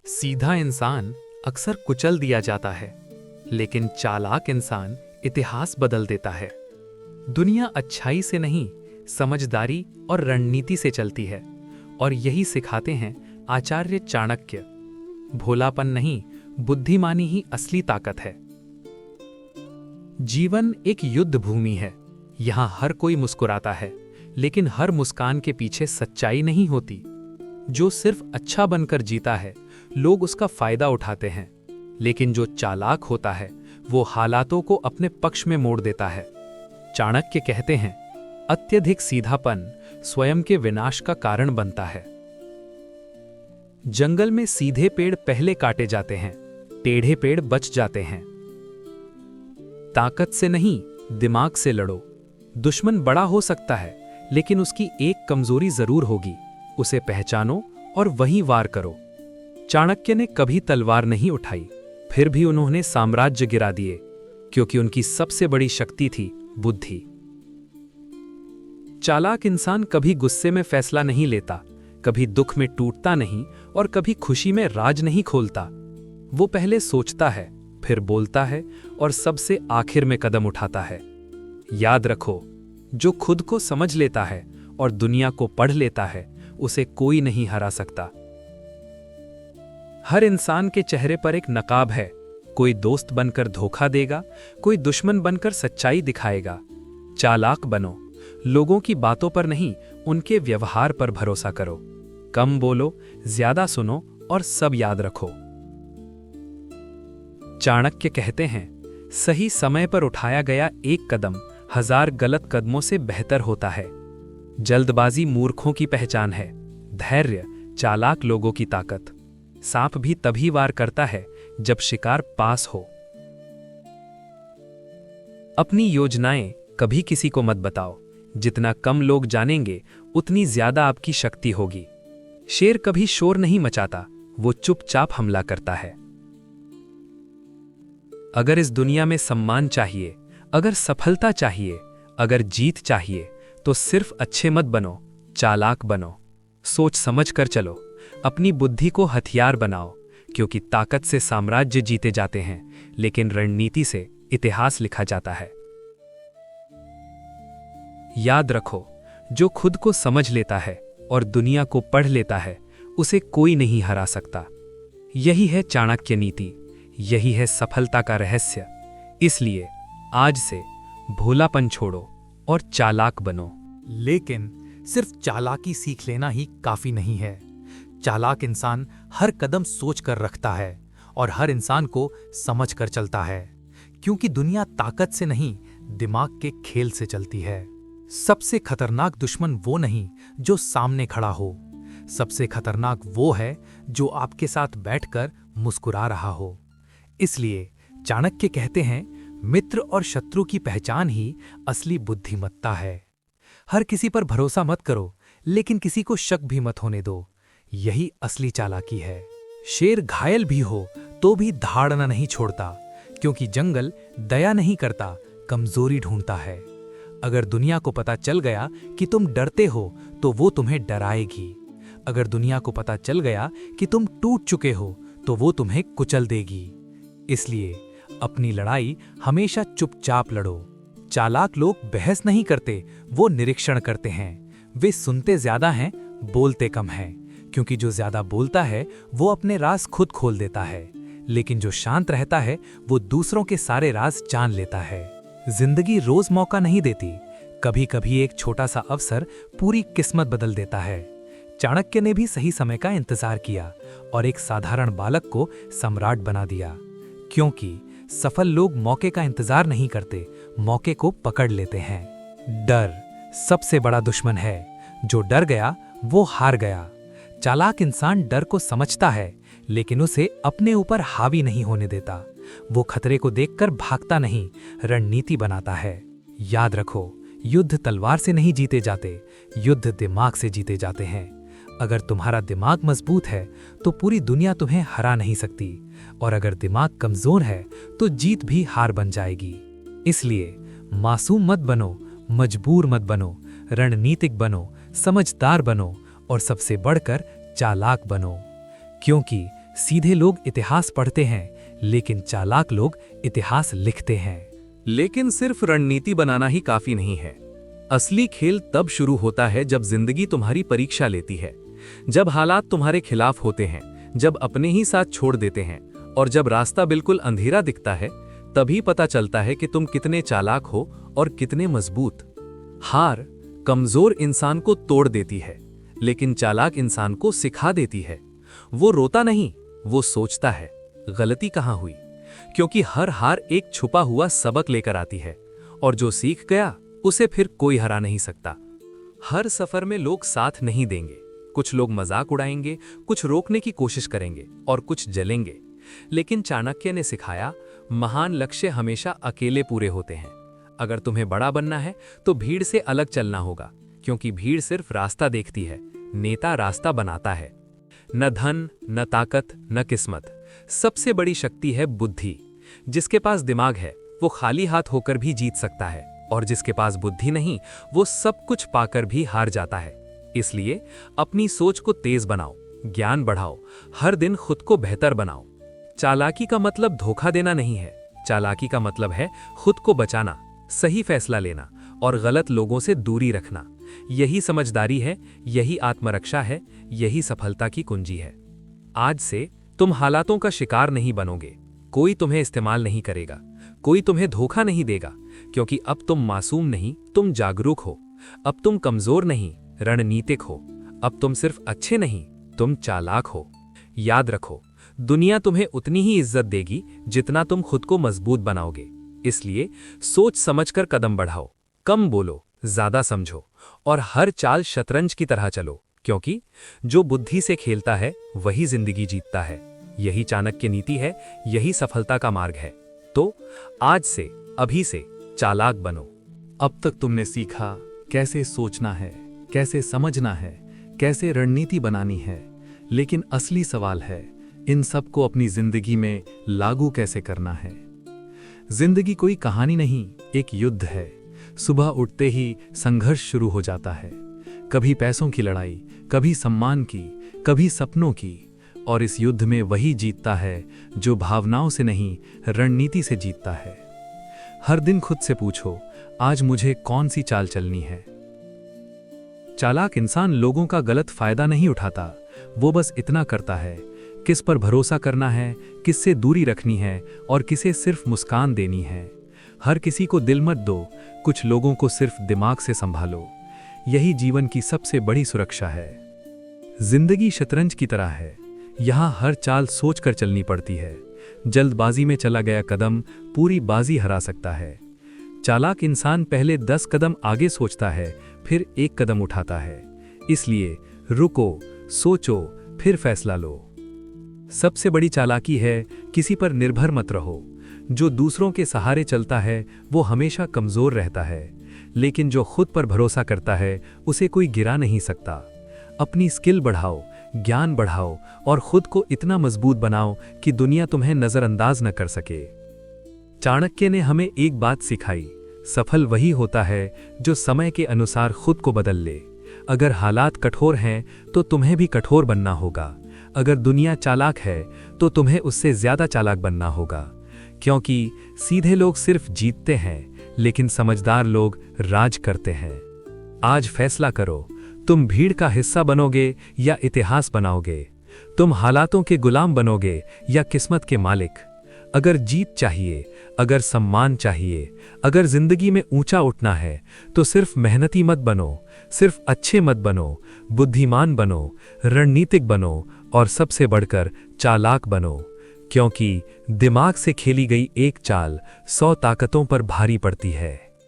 सीधा इंसान अक्सर कुचल दिया जाता है, लेकिन चालाक इंसान इतिहास बदल देता है। दुनिया अच्छाई से नहीं, समझदारी और रणनीति से चलती है, और यही सिखाते हैं आचार्य चाणक्य। भोलापन नहीं, बुद्धिमानी ही असली ताकत है। जीवन एक युद्ध भूमि है। यहां हर कोई मुस्कुराता है, लेकिन हर मुस्कान के पीछे सच्चाई नहीं होती। जो सिर्फ अच्छा बनकर जीता है, लोग उसका फायदा उठाते हैं, लेकिन जो चालाक होता है वो हालातों को अपने पक्ष में मोड़ देता है। चाणक्य कहते हैं, अत्यधिक सीधापन स्वयं के विनाश का कारण बनता है। जंगल में सीधे पेड़ पहले काटे जाते हैं, टेढ़े पेड़ बच जाते हैं। ताकत से नहीं, दिमाग से लड़ो। दुश्मन बड़ा हो सकता है, लेकिन उसकी एक कमजोरी जरूर होगी। उसे पहचानो और वहीं वार करो। चाणक्य ने कभी तलवार नहीं उठाई, फिर भी उन्होंने साम्राज्य गिरा दिए, क्योंकि उनकी सबसे बड़ी शक्ति थी बुद्धि। चालाक इंसान कभी गुस्से में फैसला नहीं लेता, कभी दुख में टूटता नहीं और कभी खुशी में राज नहीं खोलता। वो पहले सोचता है, फिर बोलता है और सबसे आखिर में कदम उठाता है। याद रखो, जो खुद को समझ लेता है और दुनिया को पढ़ लेता है, उसे कोई नहीं हरा सकता। हर इंसान के चेहरे पर एक नकाब है। कोई दोस्त बनकर धोखा देगा, कोई दुश्मन बनकर सच्चाई दिखाएगा। चालाक बनो, लोगों की बातों पर नहीं, उनके व्यवहार पर भरोसा करो। कम बोलो, ज्यादा सुनो और सब याद रखो। चाणक्य कहते हैं, सही समय पर उठाया गया एक कदम 1000 गलत कदमों से बेहतर होता है। जल्दबाजी मूर्खों की पहचान है, धैर्य चालाक लोगों की ताकत। सांप भी तभी वार करता है जब शिकार पास हो। अपनी योजनाएं कभी किसी को मत बताओ। जितना कम लोग जानेंगे, उतनी ज्यादा आपकी शक्ति होगी। शेर कभी शोर नहीं मचाता, वो चुपचाप हमला करता है। अगर इस दुनिया में सम्मान चाहिए, अगर सफलता चाहिए, अगर जीत चाहिए, तो सिर्फ अच्छे मत बनो, चालाक बनो। सोच समझ कर चलो, अपनी बुद्धि को हथियार बनाओ, क्योंकि ताकत से साम्राज्य जीते जाते हैं, लेकिन रणनीति से इतिहास लिखा जाता है। याद रखो, जो खुद को समझ लेता है और दुनिया को पढ़ लेता है, उसे कोई नहीं हरा सकता। यही है चाणक्य नीति, यही है सफलता का रहस्य। इसलिए आज से भोलापन छोड़ो और चालाक बनो। लेकिन सिर्फ चालाकी सीख लेना ही काफी नहीं है। चालाक इंसान हर कदम सोच कर रखता है और हर इंसान को समझ कर चलता है, क्योंकि दुनिया ताकत से नहीं, दिमाग के खेल से चलती है। सबसे खतरनाक दुश्मन वो नहीं जो सामने खड़ा हो, सबसे खतरनाक वो है जो आपके साथ बैठकर मुस्कुरा रहा हो। इसलिए चाणक्य कहते हैं, मित्र और शत्रु की पहचान ही असली बुद्धिमत्ता है। हर किसी पर भरोसा मत करो, लेकिन किसी को शक भी मत होने दो। यही असली चालाकी है। शेर घायल भी हो तो भी धाड़ना नहीं छोड़ता, क्योंकि जंगल दया नहीं करता, कमजोरी ढूंढता है। अगर दुनिया को पता चल गया कि तुम डरते हो, तो वो तुम्हें डराएगी। अगर दुनिया को पता चल गया कि तुम टूट चुके हो, तो वो तुम्हें कुचल देगी। इसलिए अपनी लड़ाई हमेशा चुपचाप लड़ो। चालाक लोग बहस नहीं करते, वो निरीक्षण करते हैं। वे सुनते ज्यादा हैं, बोलते कम हैं, क्योंकि जो ज्यादा बोलता है वो अपने राज खुद खोल देता है, लेकिन जो शांत रहता है वो दूसरों के सारे राज जान लेता है। जिंदगी रोज मौका नहीं देती, कभी कभी एक छोटा सा अवसर पूरी किस्मत बदल देता है। चाणक्य ने भी सही समय का इंतजार किया और एक साधारण बालक को सम्राट बना दिया, क्योंकि सफल लोग मौके का इंतजार नहीं करते, मौके को पकड़ लेते हैं। डर सबसे बड़ा दुश्मन है। जो डर गया वो हार गया। चालाक इंसान डर को समझता है, लेकिन उसे अपने ऊपर हावी नहीं होने देता। वो खतरे को देखकर भागता नहीं, रणनीति बनाता है। याद रखो, युद्ध तलवार से नहीं जीते जाते, युद्ध दिमाग से जीते जाते हैं। अगर तुम्हारा दिमाग मजबूत है तो पूरी दुनिया तुम्हें हरा नहीं सकती, और अगर दिमाग कमजोर है तो जीत भी हार बन जाएगी। इसलिए मासूम मत बनो, मजबूर मत बनो, रणनीतिक बनो, समझदार बनो और सबसे बढ़कर चालाक बनो, क्योंकि सीधे लोग इतिहास पढ़ते हैं, लेकिन चालाक लोग इतिहास लिखते हैं। लेकिन सिर्फ रणनीति बनाना ही काफी नहीं है। असली खेल तब शुरू होता है जब जिंदगी तुम्हारी परीक्षा लेती है, जब हालात तुम्हारे खिलाफ होते हैं, जब अपने ही साथ छोड़ देते हैं और जब रास्ता बिल्कुल अंधेरा दिखता है। तभी पता चलता है कि तुम कितने चालाक हो और कितने मजबूत। हार कमजोर इंसान को तोड़ देती है, लेकिन चालाक इंसान को सिखा देती है। वो रोता नहीं, वो सोचता है गलती कहाँ हुई, क्योंकि हर हार एक छुपा हुआ सबक लेकर आती है, और जो सीख गया उसे फिर कोई हरा नहीं सकता। हर सफर में लोग साथ नहीं देंगे, कुछ लोग मजाक उड़ाएंगे, कुछ रोकने की कोशिश करेंगे और कुछ जलेंगे। लेकिन चाणक्य ने सिखाया, महान लक्ष्य हमेशा अकेले पूरे होते हैं। अगर तुम्हें बड़ा बनना है तो भीड़ से अलग चलना होगा, क्योंकि भीड़ सिर्फ रास्ता देखती है, नेता रास्ता बनाता है। न धन, न ताकत, न किस्मत, सबसे बड़ी शक्ति है बुद्धि। जिसके पास दिमाग है वो खाली हाथ होकर भी जीत सकता है, और जिसके पास बुद्धि नहीं वो सब कुछ पाकर भी हार जाता है। इसलिए अपनी सोच को तेज बनाओ, ज्ञान बढ़ाओ, हर दिन खुद को बेहतर बनाओ। चालाकी का मतलब धोखा देना नहीं है, चालाकी का मतलब है खुद को बचाना, सही फैसला लेना और गलत लोगों से दूरी रखना। यही समझदारी है, यही आत्मरक्षा है, यही सफलता की कुंजी है। आज से तुम हालातों का शिकार नहीं बनोगे, कोई तुम्हें इस्तेमाल नहीं करेगा, कोई तुम्हें धोखा नहीं देगा, क्योंकि अब तुम मासूम नहीं, तुम जागरूक हो। अब तुम कमजोर नहीं, रणनीतिक हो। अब तुम सिर्फ अच्छे नहीं, तुम चालाक हो। याद रखो, दुनिया तुम्हें उतनी ही इज्जत देगी जितना तुम खुद को मजबूत बनाओगे। इसलिए सोच समझकर कदम बढ़ाओ, कम बोलो, ज्यादा समझो और हर चाल शतरंज की तरह चलो, क्योंकि जो बुद्धि से खेलता है वही जिंदगी जीतता है। यही चाणक्य नीति है, यही सफलता का मार्ग है। तो आज से, अभी से चालाक बनो। अब तक तुमने सीखा कैसे सोचना है, कैसे समझना है, कैसे रणनीति बनानी है, लेकिन असली सवाल है इन सबको अपनी जिंदगी में लागू कैसे करना है। जिंदगी कोई कहानी नहीं, एक युद्ध है। सुबह उठते ही संघर्ष शुरू हो जाता है, कभी पैसों की लड़ाई, कभी सम्मान की, कभी सपनों की। और इस युद्ध में वही जीतता है जो भावनाओं से नहीं, रणनीति से जीतता है। हर दिन खुद से पूछो, आज मुझे कौन सी चाल चलनी है। चालाक इंसान लोगों का गलत फायदा नहीं उठाता, वो बस इतना करता है किस पर भरोसा करना है, किससे दूरी रखनी है और किसे सिर्फ मुस्कान देनी है। हर किसी को दिल मत दो, कुछ लोगों को सिर्फ दिमाग से संभालो। यही जीवन की सबसे बड़ी सुरक्षा है। जिंदगी शतरंज की तरह है, यहाँ हर चाल सोच कर चलनी पड़ती है। जल्दबाजी में चला गया कदम पूरी बाजी हरा सकता है। चालाक इंसान पहले 10 कदम आगे सोचता है, फिर 1 कदम उठाता है। इसलिए रुको, सोचो, फिर फैसला लो। सबसे बड़ी चालाकी है किसी पर निर्भर मत रहो। जो दूसरों के सहारे चलता है वो हमेशा कमजोर रहता है, लेकिन जो खुद पर भरोसा करता है उसे कोई गिरा नहीं सकता। अपनी स्किल बढ़ाओ, ज्ञान बढ़ाओ और खुद को इतना मजबूत बनाओ कि दुनिया तुम्हें नजरअंदाज न कर सके। चाणक्य ने हमें एक बात सिखाई, सफल वही होता है जो समय के अनुसार खुद को बदल ले। अगर हालात कठोर हैं तो तुम्हें भी कठोर बनना होगा। अगर दुनिया चालाक है तो तुम्हें उससे ज्यादा चालाक बनना होगा, क्योंकि सीधे लोग सिर्फ जीतते हैं, लेकिन समझदार लोग राज करते हैं। आज फैसला करो, तुम भीड़ का हिस्सा बनोगे या इतिहास बनाओगे। तुम हालातों के गुलाम बनोगे या किस्मत के मालिक। अगर जीत चाहिए, अगर सम्मान चाहिए, अगर जिंदगी में ऊंचा उठना है तो सिर्फ मेहनती मत बनो, सिर्फ अच्छे मत बनो, बुद्धिमान बनो, रणनीतिक बनो और सबसे बढ़कर चालाक बनो, क्योंकि दिमाग से खेली गई एक चाल 100 ताकतों पर भारी पड़ती है।